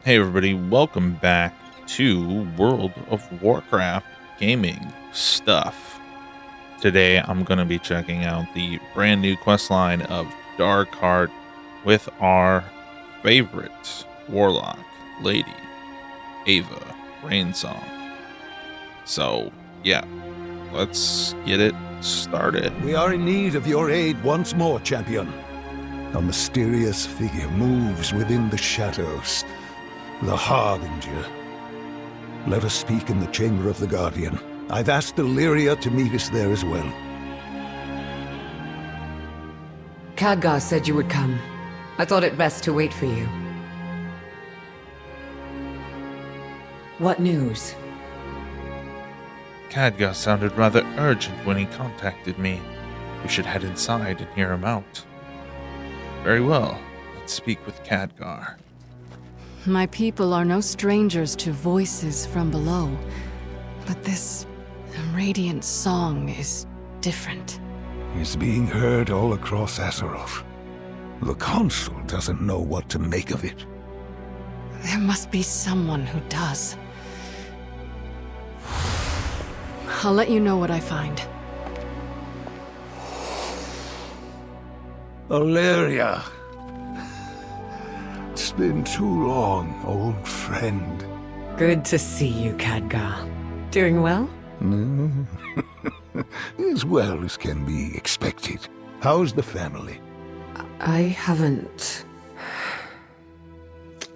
Hey everybody, welcome back to World of Warcraft gaming stuff. Today I'm going to be checking out the brand new questline of Darkheart with our favorite warlock lady, Ava Rainsong. So yeah, let's get it started. We are in need of your aid once more, champion. A mysterious figure moves within the shadows. The Harbinger. Let us speak in the Chamber of the Guardian. I've asked Alleria to meet us there as well. Khadgar said you would come. I thought it best to wait for you. What news? Khadgar sounded rather urgent when he contacted me. We should head inside and hear him out. Very well. Let's speak with Khadgar. My people are no strangers to voices from below, but this radiant song is different. It's being heard all across Azeroth. The Council doesn't know what to make of it. There must be someone who does. I'll let you know what I find. Alleria. It's been too long, old friend. Good to see you, Khadgar. Doing well? As well as can be expected. How's the family? I haven't...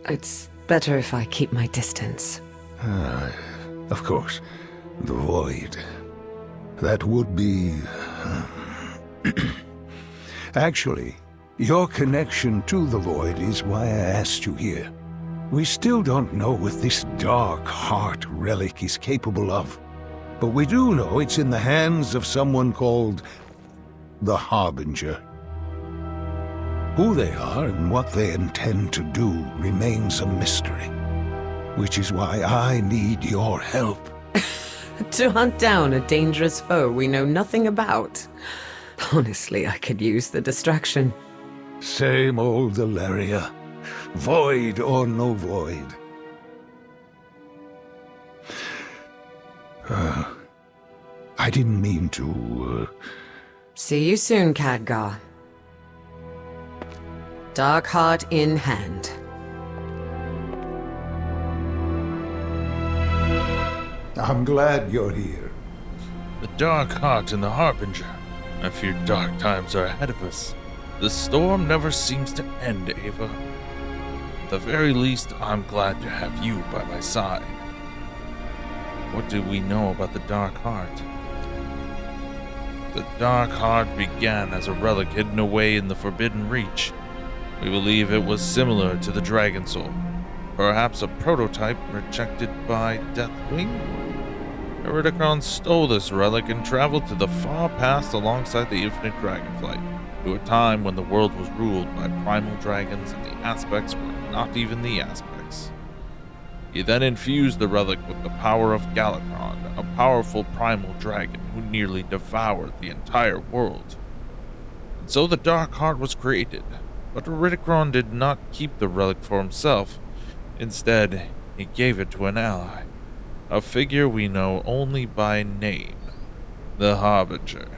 It's better if I keep my distance. Of course. The Void. That would be... Actually, your connection to the Void is why I asked you here. We still don't know what this Darkheart relic is capable of, but we do know it's in the hands of someone called the Harbinger. Who they are and what they intend to do remains a mystery, which is why I need your help. To hunt down a dangerous foe we know nothing about. Honestly, I could use the distraction. Same old Alleria. Void or no void. I didn't mean to, See you soon, Khadgar. Darkheart in hand. I'm glad you're here. The Darkheart and the Harbinger. I fear dark times are ahead of us. The storm never seems to end, Ava. At the very least, I'm glad to have you by my side. What do we know about the Darkheart? The Darkheart began as a relic hidden away in the Forbidden Reach. We believe it was similar to the Dragon Soul, perhaps a prototype rejected by Deathwing? Eridicron stole this relic and traveled to the far past alongside the infinite Dragonflight, to a time when the world was ruled by primal dragons and the aspects were not even the aspects. He then infused the relic with the power of Galakrond, a powerful primal dragon who nearly devoured the entire world. And so the Darkheart was created, but Eridicron did not keep the relic for himself. Instead, he gave it to an ally, a figure we know only by name, the Harbinger.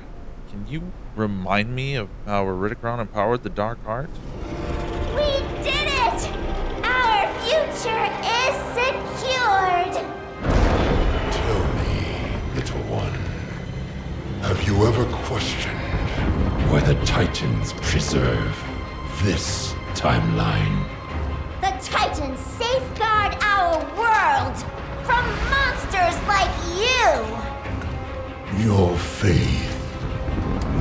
Can you remind me of how Eridicron empowered the Darkheart? We did it! Our future is secured! Tell me, little one, have you ever questioned why the Titans preserve this timeline? The Titans safeguard our world from monsters like you! Your faith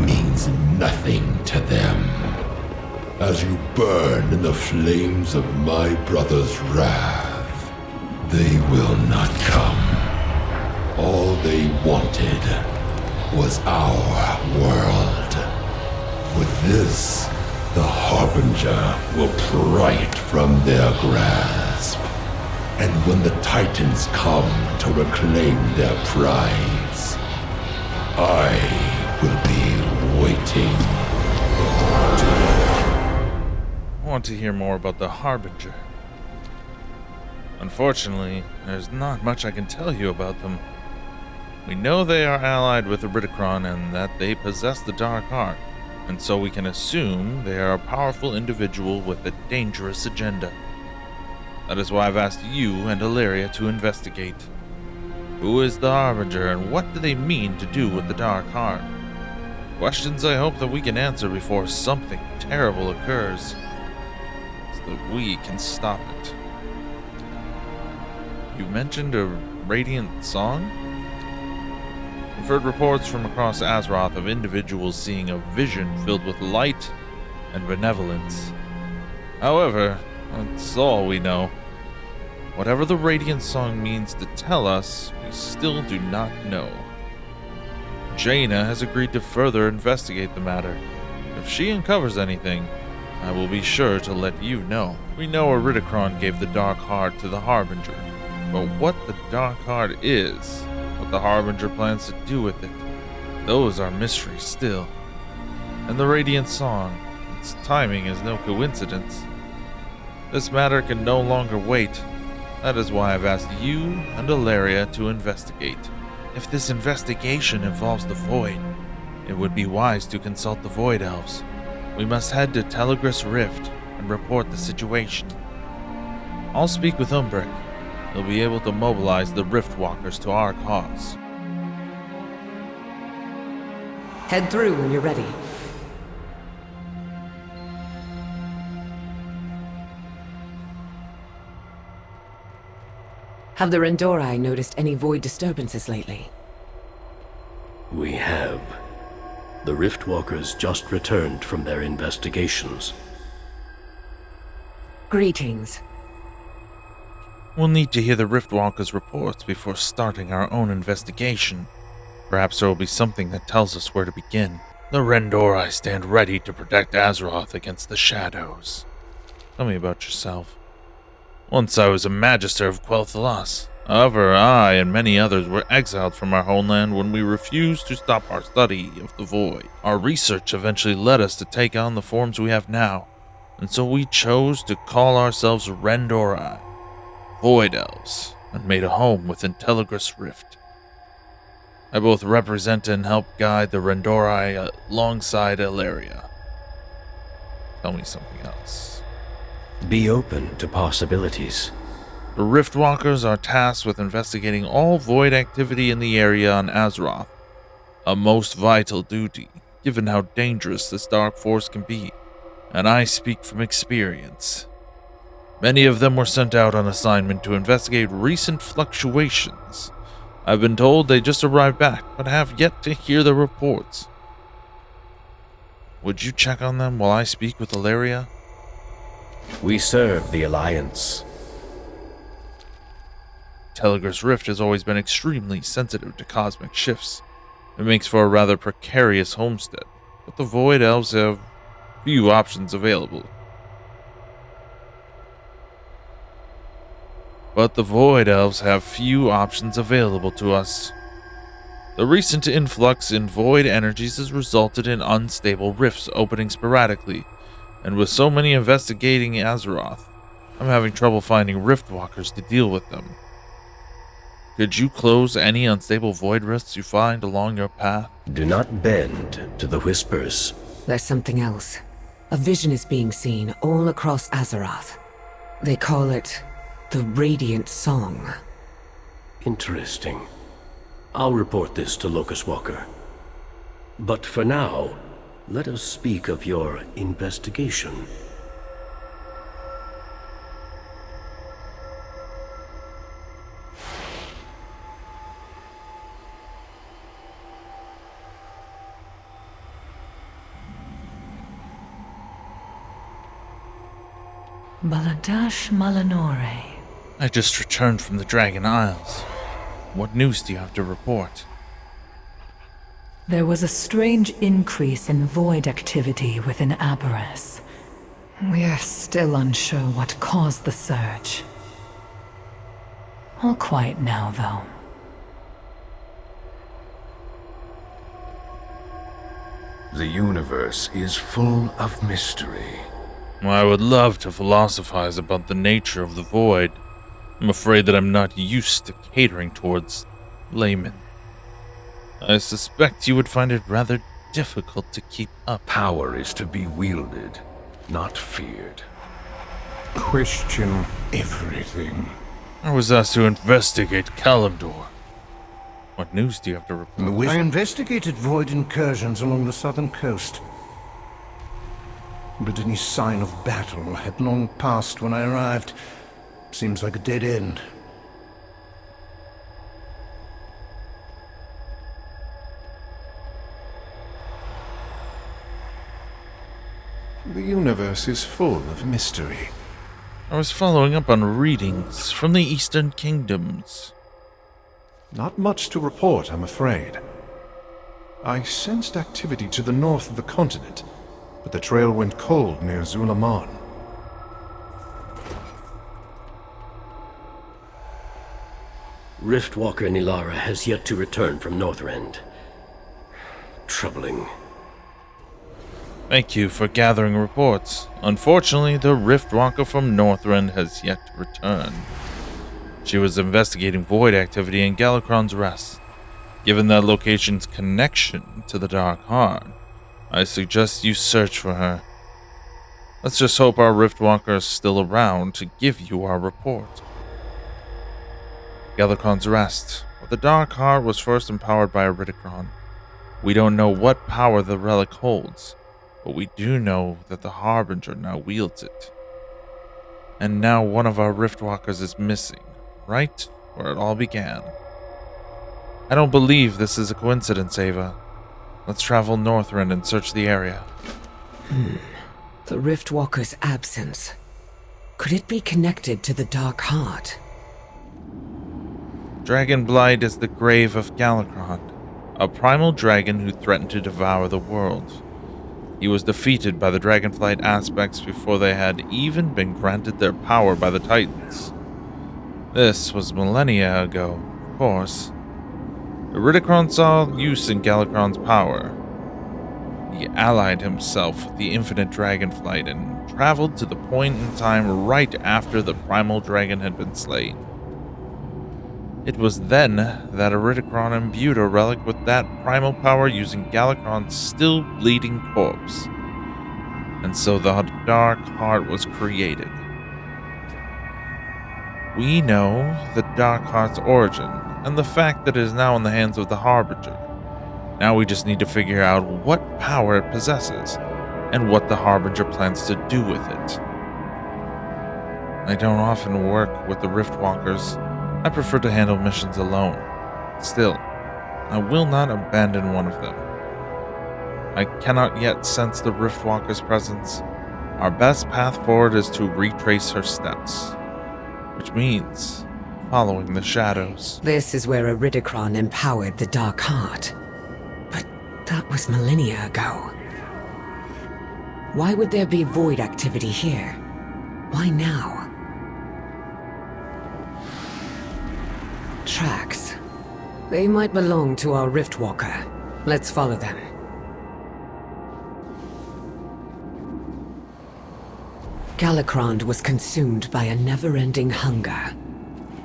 means nothing to them. As you burn in the flames of my brother's wrath, they will not come. All they wanted was our world. With this, the Harbinger will pry it from their grasp. And when the Titans come to reclaim their prize, I will be waiting. I want to hear more about the Harbinger. Unfortunately, there's not much I can tell you about them. We know they are allied with Iridikron and that they possess the Dark Heart, and so we can assume they are a powerful individual with a dangerous agenda. That is why I've asked you and Alleria to investigate. Who is the Harbinger and what do they mean to do with the Dark Heart? Questions I hope that we can answer before something terrible occurs, so that we can stop it. You mentioned a radiant song? We've heard reports from across Azeroth of individuals seeing a vision filled with light and benevolence. However, that's all we know. Whatever the radiant song means to tell us, we still do not know. Jaina has agreed to further investigate the matter. If she uncovers anything, I will be sure to let you know. We know Iridikron gave the Dark Heart to the Harbinger, but what the Dark Heart is, what the Harbinger plans to do with it, those are mysteries still. And the Radiant Song, its timing is no coincidence. This matter can no longer wait. That is why I've asked you and Alleria to investigate. If this investigation involves the Void, it would be wise to consult the Void Elves. We must head to Telegris Rift and report the situation. I'll speak with Umbric. He'll be able to mobilize the Riftwalkers to our cause. Head through when you're ready. Have the Rendorai noticed any void disturbances lately? We have. The Riftwalkers just returned from their investigations. Greetings. We'll need to hear the Riftwalkers' reports before starting our own investigation. Perhaps there will be something that tells us where to begin. The Rendorai stand ready to protect Azeroth against the shadows. Tell me about yourself. Once I was a Magister of Quel'Thalas. However, I and many others were exiled from our homeland when we refused to stop our study of the Void. Our research eventually led us to take on the forms we have now, and so we chose to call ourselves Rendorai, Void Elves, and made a home within Telegris Rift. I both represent and help guide the Rendorai alongside Alleria. Tell me something else. Be open to possibilities. The Riftwalkers are tasked with investigating all Void activity in the area on Azeroth, a most vital duty, given how dangerous this dark force can be, and I speak from experience. Many of them were sent out on assignment to investigate recent fluctuations. I've been told they just arrived back, but have yet to hear the reports. Would you check on them while I speak with Alleria? We serve the Alliance. Telegris Rift has always been extremely sensitive to cosmic shifts. It makes for a rather precarious homestead, but the Void Elves have few options available. To us. The recent influx in Void energies has resulted in unstable rifts opening sporadically, and with so many investigating Azeroth, I'm having trouble finding Riftwalkers to deal with them. Could you close any unstable void rifts you find along your path? Do not bend to the whispers. There's something else. A vision is being seen all across Azeroth. They call it the Radiant Song. Interesting. I'll report this to Locust Walker. But for now, let us speak of your investigation. Baladash Malanore. I just returned from the Dragon Isles. What news do you have to report? There was a strange increase in void activity within Aberrus. We are still unsure what caused the surge. All quiet now, though. The universe is full of mystery. I would love to philosophize about the nature of the void, I'm afraid that I'm not used to catering towards laymen. I suspect you would find it rather difficult to keep up. Power is to be wielded, not feared. Question everything. I was asked to investigate Kalimdor. What news do you have to report? I investigated void incursions along the southern coast. But any sign of battle had long passed when I arrived. Seems like a dead end. The universe is full of mystery. I was following up on readings from the Eastern Kingdoms. Not much to report, I'm afraid. I sensed activity to the north of the continent, but the trail went cold near Zulaman. Riftwalker Nilara has yet to return from Northrend. Troubling. Thank you for gathering reports. Unfortunately, the Riftwalker from Northrend has yet to return. She was investigating void activity in Galakron's Rest. Given that location's connection to the Dark Heart, I suggest you search for her. Let's just hope our Riftwalker is still around to give you our report. Galakron's Rest, where the Dark Heart was first empowered by Iridikron. We don't know what power the relic holds, but we do know that the Harbinger now wields it. And now one of our Riftwalkers is missing, right where it all began. I don't believe this is a coincidence, Ava. Let's travel Northrend and search the area. The Riftwalker's absence. Could it be connected to the Dark Heart? Dragonblight is the grave of Galakron, a primal dragon who threatened to devour the world. He was defeated by the Dragonflight aspects before they had even been granted their power by the Titans. This was millennia ago, of course. Iridikron saw use in Galakron's power. He allied himself with the infinite Dragonflight and traveled to the point in time right after the primal dragon had been slain. It was then that Iridikron imbued a relic with that primal power using Galakron's still bleeding corpse. And so the Dark Heart was created. We know the Dark Heart's origin, and the fact that it is now in the hands of the Harbinger. Now we just need to figure out what power it possesses, and what the Harbinger plans to do with it. I don't often work with the Riftwalkers. I prefer to handle missions alone. Still, I will not abandon one of them. I cannot yet sense the Riftwalker's presence. Our best path forward is to retrace her steps, which means following the shadows. This is where Iridikron empowered the Dark Heart. But that was millennia ago. Why would there be void activity here? Why now? Tracks. They might belong to our Riftwalker. Let's follow them. Galakron was consumed by a never-ending hunger.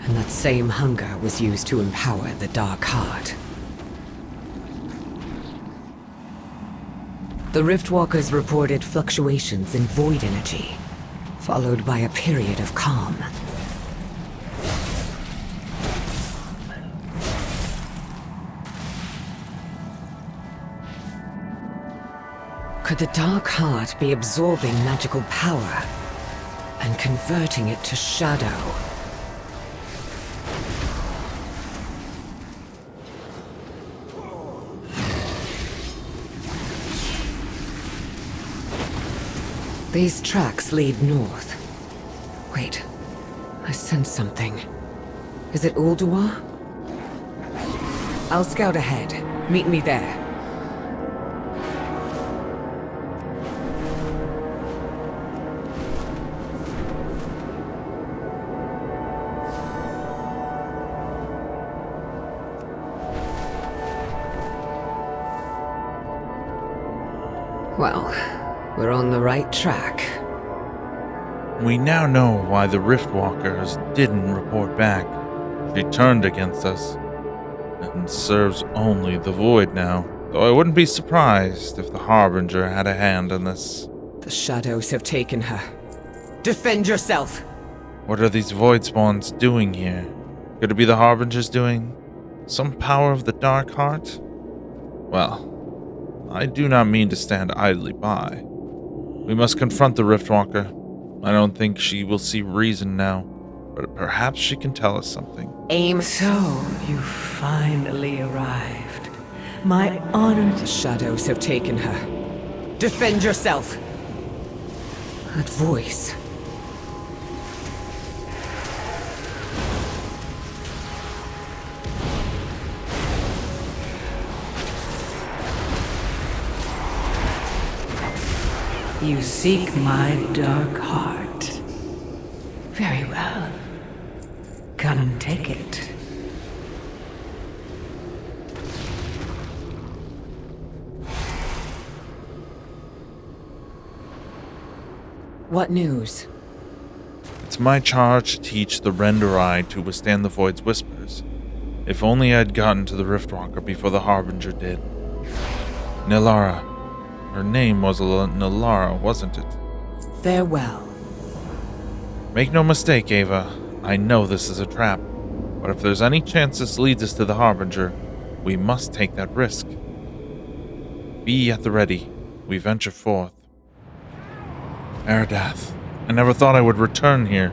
And that same hunger was used to empower the Dark Heart. The Riftwalkers reported fluctuations in void energy, followed by a period of calm. Could the Dark Heart be absorbing magical power and converting it to shadow? These tracks lead north. Wait, I sense something. Is it Ulduar? I'll scout ahead. Meet me there. Well, we're on the right track. We now know why the Riftwalkers didn't report back. She turned against us, and serves only the Void now. Though I wouldn't be surprised if the Harbinger had a hand in this. The shadows have taken her. Defend yourself! What are these Void Spawns doing here? Could it be the Harbinger's doing? Some power of the Dark Heart? Well, I do not mean to stand idly by. We must confront the Riftwalker. I don't think she will see reason now, but perhaps she can tell us something. Aim. So, you finally arrived. My honor. The shadows have taken her. Defend yourself! That voice. You seek my dark heart. Very well. Come take it. What news? It's my charge to teach the Renderai to withstand the Void's whispers. If only I'd gotten to the Riftwalker before the Harbinger did. Nilara. Her name was Nilara, wasn't it? Farewell. Make no mistake, Ava. I know this is a trap. But if there's any chance this leads us to the Harbinger, we must take that risk. Be at the ready. We venture forth. Erdath. I never thought I would return here.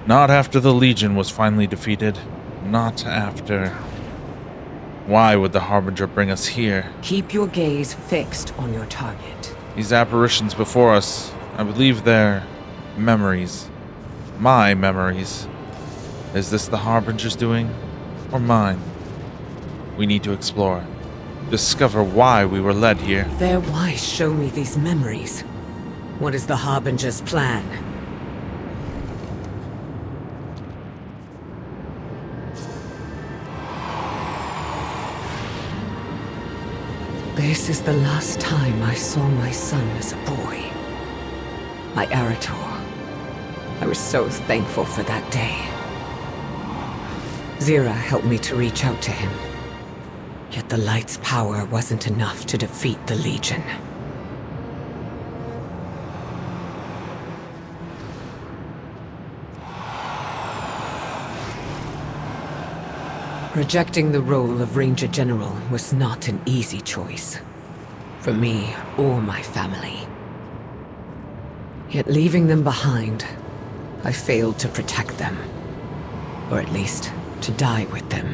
Not after the Legion was finally defeated. Not after... Why would the Harbinger bring us here? Keep your gaze fixed on your target. These apparitions before us, I believe they're memories. My memories. Is this the Harbinger's doing? Or mine? We need to explore. Discover why we were led here. Fair wise, show me these memories. What is the Harbinger's plan? This is the last time I saw my son as a boy. My Arator. I was so thankful for that day. Zira helped me to reach out to him. Yet the light's power wasn't enough to defeat the Legion. Rejecting the role of Ranger General was not an easy choice. For me or my family. Yet leaving them behind, I failed to protect them. Or at least, to die with them.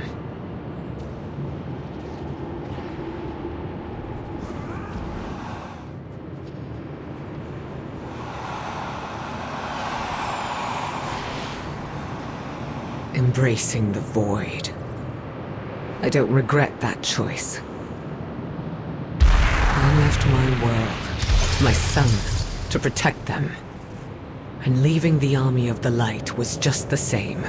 Embracing the void. I don't regret that choice. I left my world, my son, to protect them. And leaving the army of the light was just the same.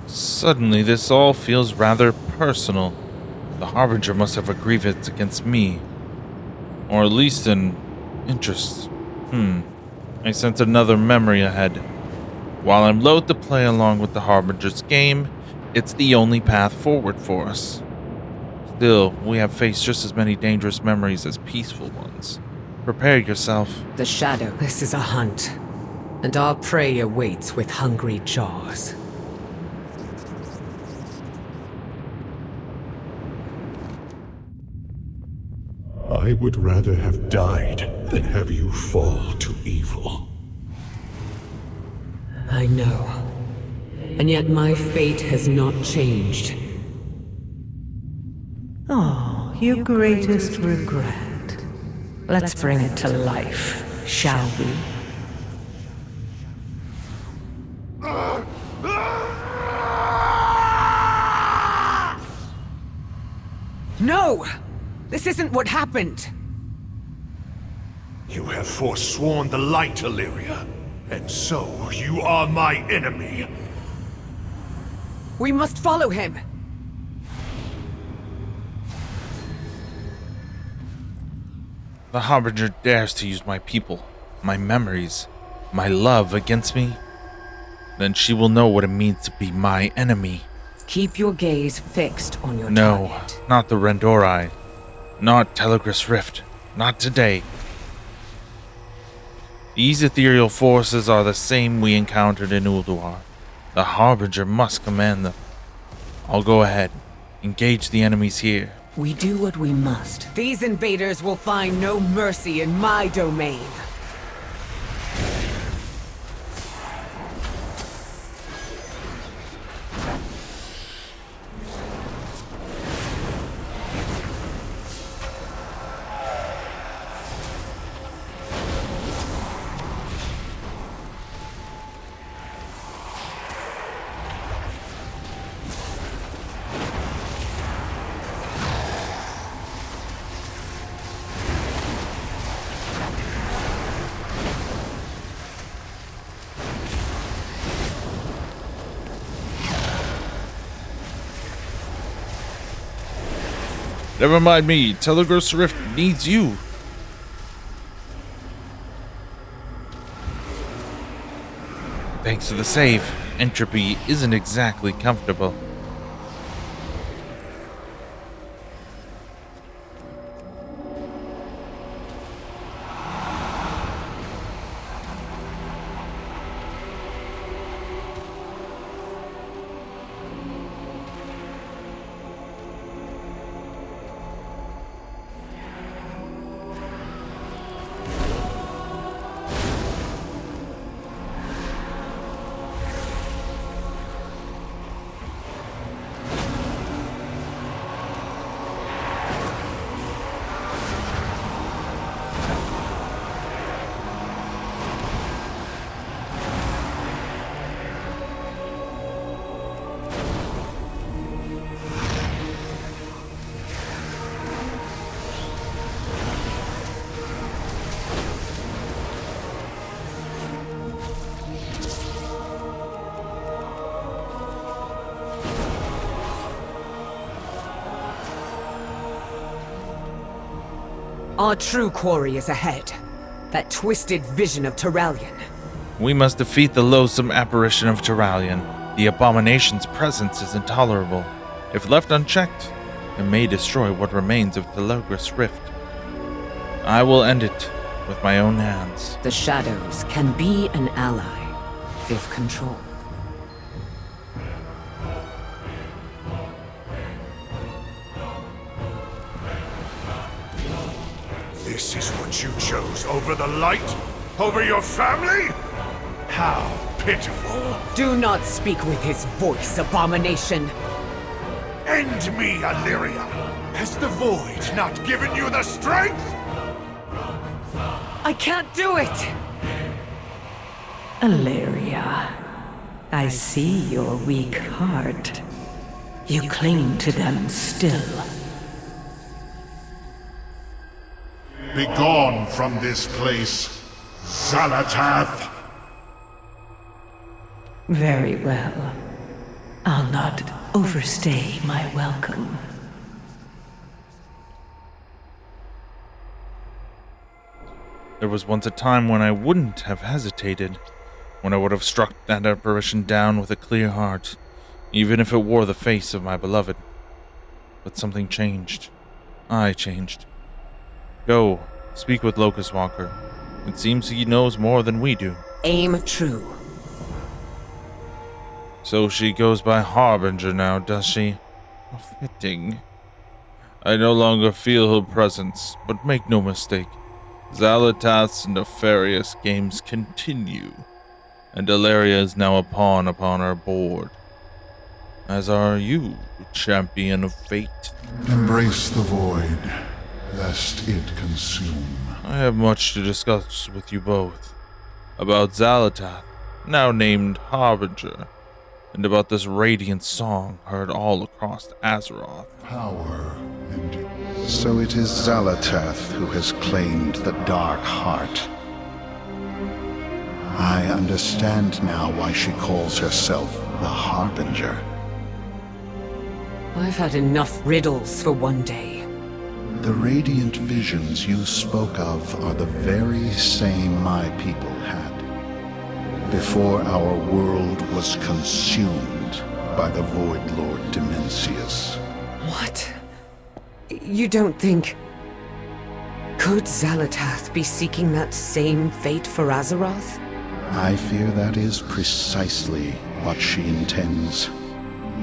Suddenly, this all feels rather personal. The Harbinger must have a grievance against me. Or at least an interest. I sense another memory ahead. While I'm loath to play along with the Harbinger's game, it's the only path forward for us. Still, we have faced just as many dangerous memories as peaceful ones. Prepare yourself. The Shadow. This is a hunt. And our prey awaits with hungry jaws. I would rather have died than have you fall to evil. I know. And yet my fate has not changed. Oh, your greatest regret. Let's bring it to life, shall we? No! This isn't what happened! You have forsworn the light, Alleria, and so you are my enemy. We must follow him! the Harbinger dares to use my people, my memories, my love against me, then she will know what it means to be my enemy. Keep your gaze fixed on your No, target. not the Rendori. Not Telegraph's Rift. Not today. These ethereal forces are the same we encountered in Ulduar. The Harbinger must command them. I'll go ahead. Engage the enemies here. We do what we must. These invaders will find no mercy in my domain. Never mind me. Telegraph's Rift needs you. Thanks to the save, entropy isn't exactly comfortable. Our true quarry is ahead. That twisted vision of Turalyon. We must defeat the loathsome apparition of Turalyon. The abomination's presence is intolerable. If left unchecked, it may destroy what remains of Telegraph's Rift. I will end it with my own hands. The shadows can be an ally, if controlled. This is what you chose over the light? Over your family? How pitiful. Do not speak with his voice, abomination. End me, Alleria. Has the void not given you the strength? I can't do it! Alleria, I see your weak heart. You cling to them still. Begone from this place, Xalatath! Very well. I'll not overstay my welcome. There was once a time when I wouldn't have hesitated, when I would have struck that apparition down with a clear heart, even if it wore the face of my beloved. But something changed. I changed. Go, speak with Locust Walker. It seems he knows more than we do. Aim true. So she goes by Harbinger now, does she? Fitting. I no longer feel her presence, but make no mistake. Xalatath's nefarious games continue, and Alleria is now a pawn upon our board. As are you, champion of fate. Embrace the void, lest it consume. I have much to discuss with you both. About Xalatath, now named Harbinger, and about this radiant song heard all across Azeroth. Power and... So it is Xalatath who has claimed the Dark Heart. I understand now why she calls herself the Harbinger. I've had enough riddles for one day. The radiant visions you spoke of are the very same my people had, before our world was consumed by the Void Lord Dimensius. What? You don't think... Could Xalatath be seeking that same fate for Azeroth? I fear that is precisely what she intends.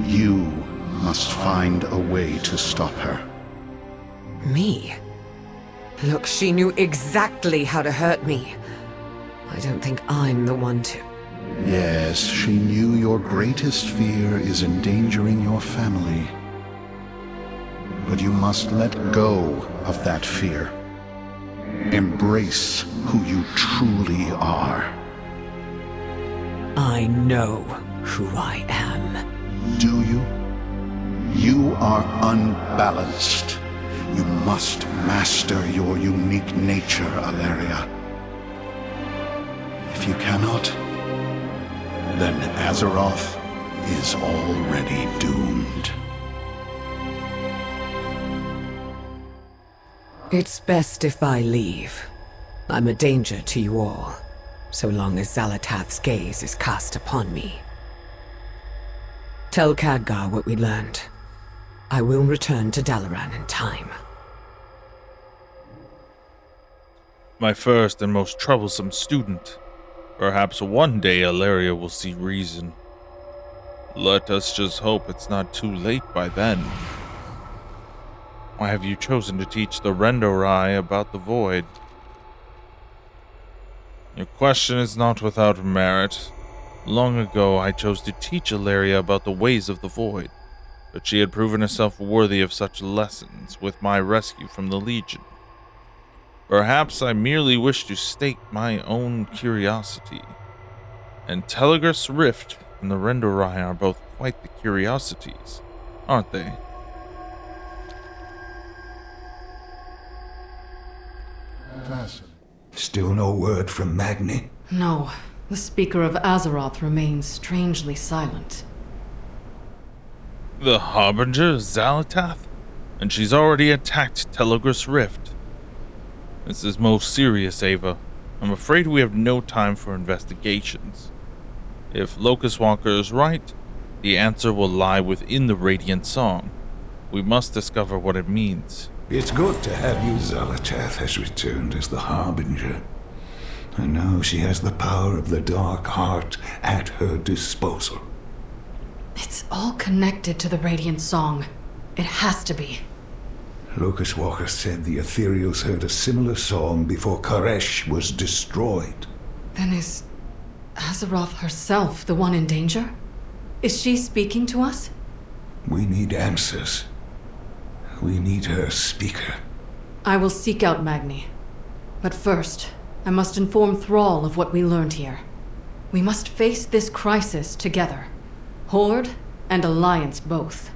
You must find a way to stop her. Me? Look, she knew exactly how to hurt me. I don't think I'm the one to... Yes, she knew your greatest fear is endangering your family. But you must let go of that fear. Embrace who you truly are. I know who I am. Do you? You are unbalanced. You must master your unique nature, Alleria. If you cannot, then Azeroth is already doomed. It's best if I leave. I'm a danger to you all, so long as Xalatath's gaze is cast upon me. Tell Khadgar what we learned. I will return to Dalaran in time. My first and most troublesome student. Perhaps one day Alleria will see reason. Let us just hope it's not too late by then. Why have you chosen to teach the Rendorai about the Void? Your question is not without merit. Long ago, I chose to teach Alleria about the ways of the Void, but she had proven herself worthy of such lessons with my rescue from the Legion. Perhaps I merely wish to stake my own curiosity. And Telegraph's Rift and the Rendorai are both quite the curiosities, aren't they? Still no word from Magni? No, the Speaker of Azeroth remains strangely silent. The Harbinger Xalatath? And she's already attacked Telegraph's Rift. This is most serious, Ava. I'm afraid we have no time for investigations. If Locust Walker is right, the answer will lie within the Radiant Song. We must discover what it means. It's good to have you. Xalatath has returned as the Harbinger. And now she has the power of the Dark Heart at her disposal. It's all connected to the Radiant Song. It has to be. Locust Walker said the Ethereals heard a similar song before Koresh was destroyed. Then is Azeroth herself the one in danger? Is she speaking to us? We need answers. We need her speaker. I will seek out Magni. But first, I must inform Thrall of what we learned here. We must face this crisis together. Horde and Alliance both.